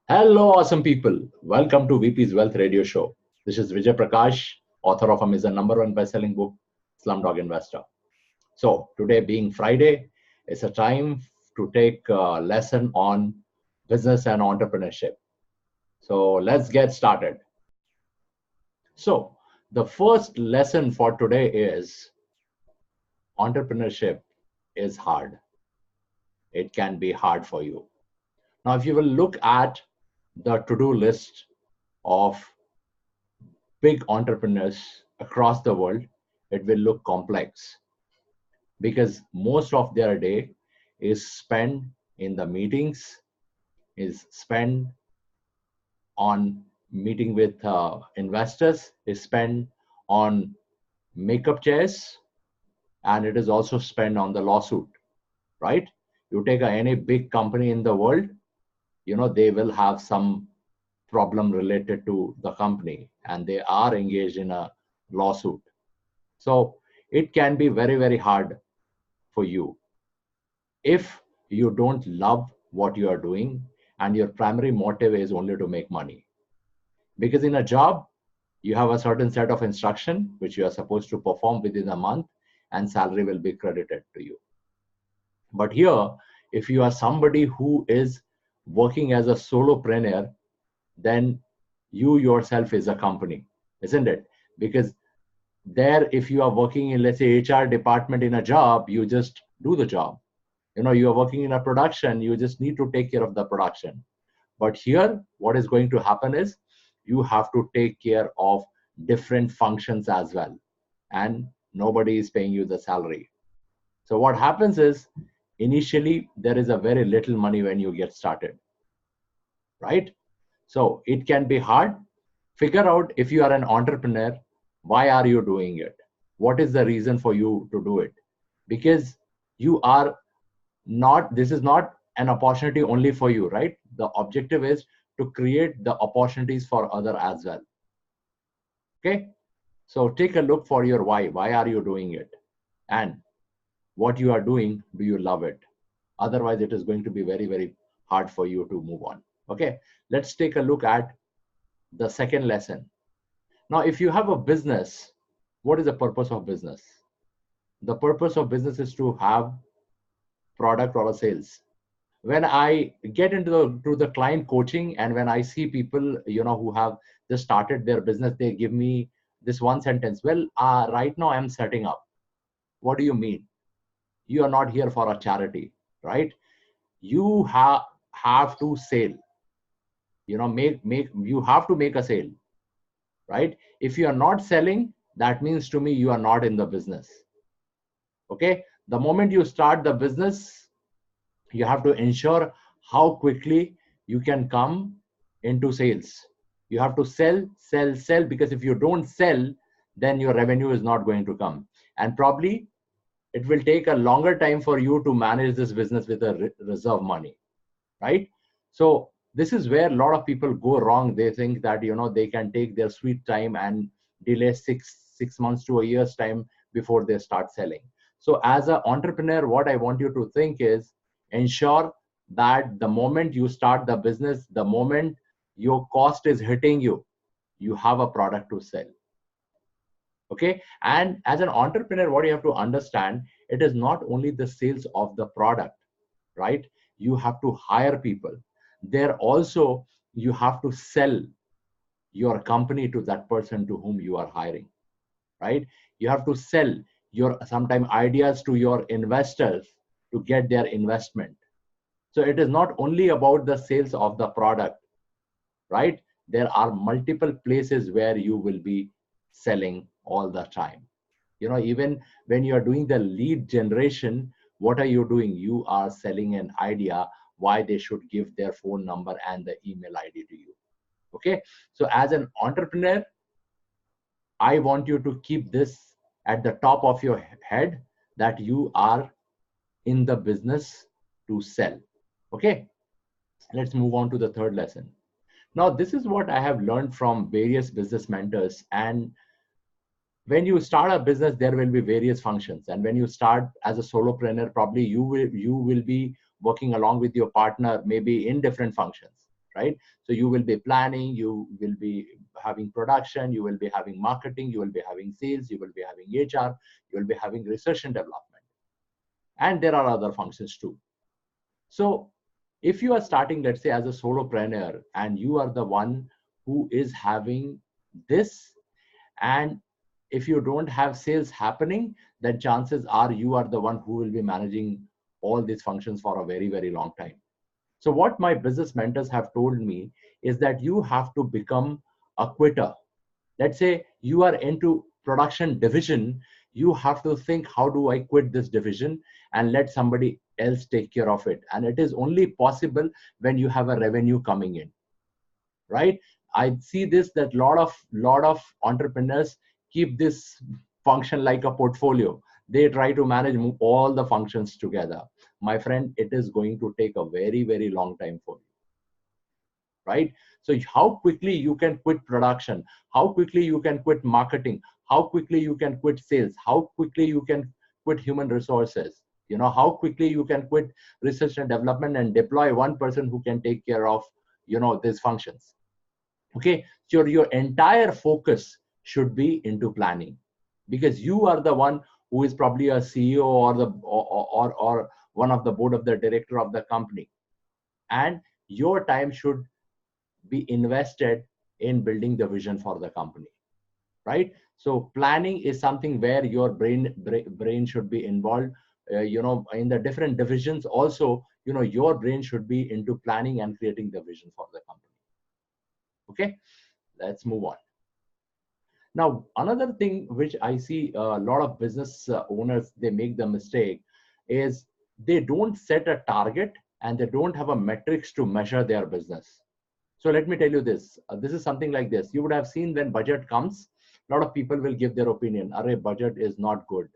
Hello, awesome people. Welcome to VP's Wealth Radio Show. This is Vijay Prakash, author of Amazon #1 best-selling book, Slumdog Investor. So today being Friday, it's a time to take a lesson on business and entrepreneurship. So let's get started. So the first lesson for today is entrepreneurship is hard. It can be hard for you. Now, if you will look at the to-do list of big entrepreneurs across the world, it will look complex because most of their day is spent in the meetings, is spent on meeting with investors, is spent on makeup chairs, and it is also spent on the lawsuit, right? You take any big company in the world, they will have some problem related to the company and they are engaged in a lawsuit. So it can be very, very hard for you if you don't love what you are doing and your primary motive is only to make money. Because in a job, you have a certain set of instruction which you are supposed to perform within a month and salary will be credited to you. But here, if you are somebody who is working as a solopreneur, then you yourself is a company, isn't it? Because there, if you are working in, let's say, HR department in a job, you just do the job. You are working in a production, you just need to take care of the production. But here, what is going to happen is you have to take care of different functions as well, and nobody is paying you the salary. So what happens is initially there is a very little money when you get started, right? So it can be hard. Figure out, if you are an entrepreneur, why are you doing it? What is the reason for you to do it? Because you are not, this is not an opportunity only for you, right? The objective is to create the opportunities for other as well. Okay. So take a look for your why. Why are you doing it? And what you are doing, do you love it? Otherwise, it is going to be very, very hard for you to move on. Okay. Let's take a look at the second lesson. Now, if you have a business, what is the purpose of business? The purpose of business is to have product or a sales. When I get into the client coaching, and when I see people, who have just started their business, they give me this one sentence. Well, right now I'm setting up. What do you mean? You are not here for a charity, right? You have to sell. Make you have to make a sale, right? If you are not selling, that means to me you are not in the business. Okay. The moment you start the business, you have to ensure how quickly you can come into sales. You have to sell, because if you don't sell, then your revenue is not going to come. And probably it will take a longer time for you to manage this business with a reserve money, right? So this is where a lot of people go wrong. They think that they can take their sweet time and delay six months to a year's time before they start selling. So as an entrepreneur, what I want you to think is, ensure that the moment you start the business, the moment your cost is hitting you, you have a product to sell. Okay. And as an entrepreneur, what you have to understand, it is not only the sales of the product, right? You have to hire people. There also, you have to sell your company to that person to whom you are hiring, right? You have to sell your sometime ideas to your investors to get their investment. So it is not only about the sales of the product, right? There are multiple places where you will be selling all the time. Even when you are doing the lead generation, what are you doing? You are selling an idea why they should give their phone number and the email ID to you. Okay. So as an entrepreneur, I want you to keep this at the top of your head, that you are in the business to sell. Okay. Let's move on to the third lesson. Now, this is what I have learned from various business mentors. And when you start a business, there will be various functions. And when you start as a solopreneur, probably you will be working along with your partner, maybe in different functions. right? So you will be planning, you will be having production, you will be having marketing, you will be having sales, you will be having HR, you will be having research and development. And there are other functions too. So if you are starting, let's say, as a solopreneur, and you are the one who is having this, and if you don't have sales happening, then chances are you are the one who will be managing all these functions for a very, very long time. So what my business mentors have told me is that you have to become a quitter. Let's say you are into production division, you have to think, how do I quit this division and let somebody else take care of it? And it is only possible when you have a revenue coming in, right? I see this, that lot of entrepreneurs keep this function like a portfolio. They try to manage all the functions together. My friend, it is going to take a very, very long time for you, right? So how quickly you can quit production, how quickly you can quit marketing, how quickly you can quit sales, how quickly you can quit human resources, how quickly you can quit research and development and deploy one person who can take care of these functions. Okay, so your entire focus should be into planning, because you are the one who is probably a CEO or one of the board of the director of the company, and your time should be invested in building the vision for the company, right? So planning is something where your brain should be involved. In the different divisions also, your brain should be into planning and creating the vision for the company. Okay, let's move on. Now, another thing which I see a lot of business owners, they make the mistake is they don't set a target and they don't have a metrics to measure their business. So let me tell you this. This is something like this. You would have seen when budget comes, a lot of people will give their opinion. Array, budget is not good.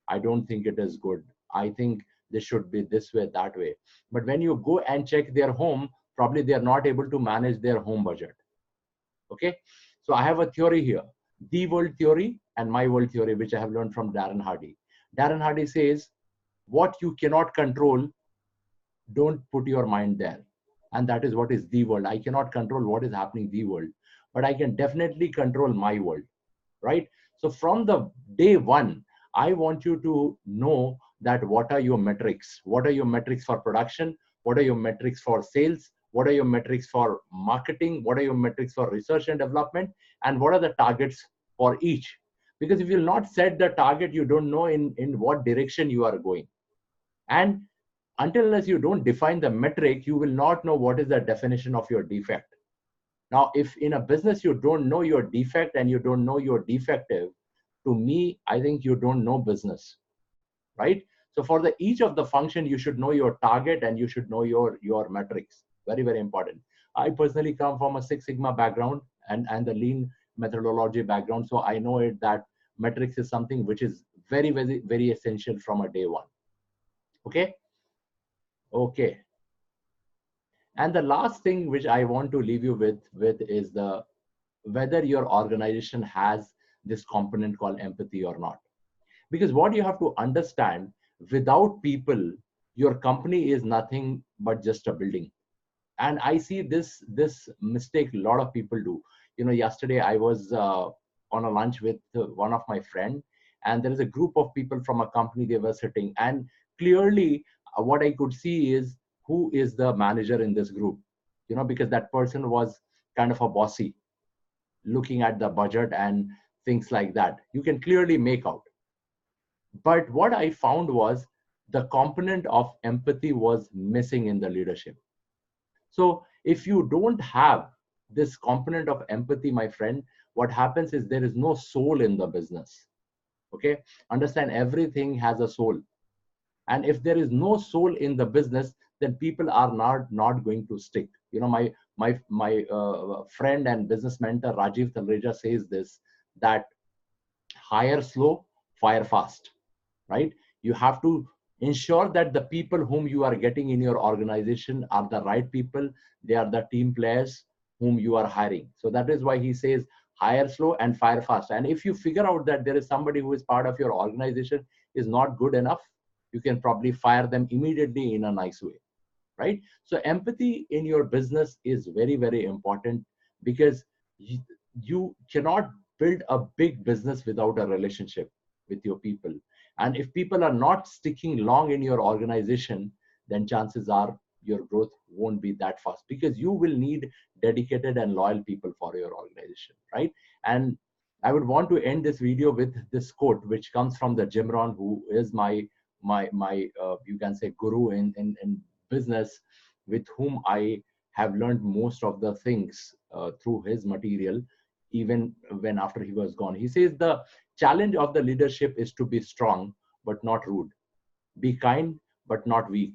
I don't think it is good. I think this should be this way, that way. But when you go and check their home, probably they are not able to manage their home budget. Okay. So I have a theory here, the world theory and my world theory, which I have learned from Darren Hardy. Darren Hardy says, what you cannot control, don't put your mind there. And that is what is the world. I cannot control what is happening in the world, but I can definitely control my world, right? So from the day one, I want you to know that what are your metrics? What are your metrics for production? What are your metrics for sales? What are your metrics for marketing? What are your metrics for research and development? And what are the targets for each? Because if you'll not set the target, you don't know in what direction you are going. And until unless you don't define the metric, you will not know what is the definition of your defect. Now, if in a business you don't know your defect and you don't know your defective, to me, I think you don't know business, right? So for the each of the function, you should know your target and you should know your metrics. Very, very important. I personally come from a Six Sigma background and the lean methodology background. So I know it that metrics is something which is very, very, very essential from a day one. Okay. Okay. And the last thing which I want to leave you with is the whether your organization has this component called empathy or not. Because what you have to understand, without people, your company is nothing but just a building. And I see this mistake a lot of people do. Yesterday I was on a lunch with one of my friend, and there is a group of people from a company. They were sitting, and clearly what I could see is who is the manager in this group, because that person was kind of a bossy, looking at the budget and things like that. You can clearly make out. But what I found was the component of empathy was missing in the leadership. So if you don't have this component of empathy, my friend, what happens is there is no soul in the business. Okay, understand, everything has a soul. And if there is no soul in the business, then people are not going to stick. My friend and business mentor Rajiv Talreja says this, that hire slow, fire fast, right? You have to ensure that the people whom you are getting in your organization are the right people. They are the team players whom you are hiring. So that is why he says hire slow and fire fast. And if you figure out that there is somebody who is part of your organization is not good enough, you can probably fire them immediately in a nice way. right? So empathy in your business is very, very important, because you, you cannot build a big business without a relationship with your people. And if people are not sticking long in your organization, then chances are your growth won't be that fast, because you will need dedicated and loyal people for your organization, right? And I would want to end this video with this quote, which comes from the Jim Rohn, who is my you can say guru in business, with whom I have learned most of the things through his material, even when after he was gone. He says the challenge of the leadership is to be strong but not rude, be kind but not weak,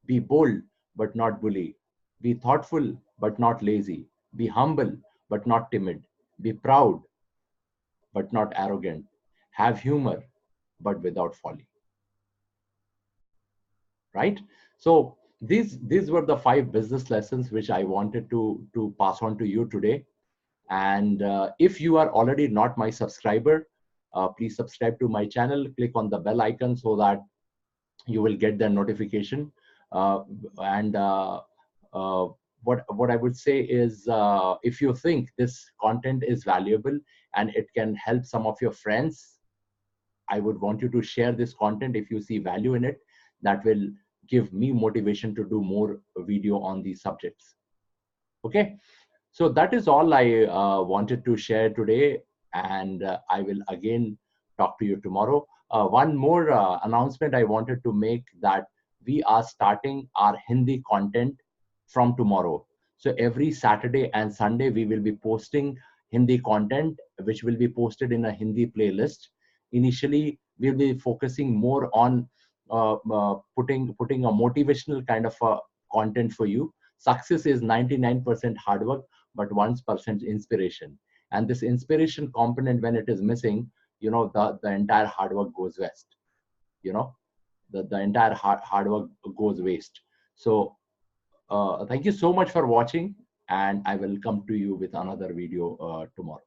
be bold but not bully, be thoughtful but not lazy, be humble but not timid, be proud but not arrogant, have humor but without folly, right? So these were the 5 business lessons which I wanted to pass on to you today. And if you are already not my subscriber, please subscribe to my channel, click on the bell icon so that you will get the notification. uh, and what I would say is, if you think this content is valuable and it can help some of your friends, I would want you to share this content if you see value in it. That will give me motivation to do more video on these subjects. Okay, so that is all I wanted to share today, and I will again talk to you tomorrow. One more announcement I wanted to make, that we are starting our Hindi content from tomorrow. So every Saturday and Sunday we will be posting Hindi content, which will be posted in a Hindi playlist. Initially, we'll be focusing more on putting a motivational kind of content for you. Success is 99% hard work, but 1% inspiration. And this inspiration component, when it is missing, the entire hard work goes west. You know, the entire hard work goes waste. So thank you so much for watching, and I will come to you with another video tomorrow.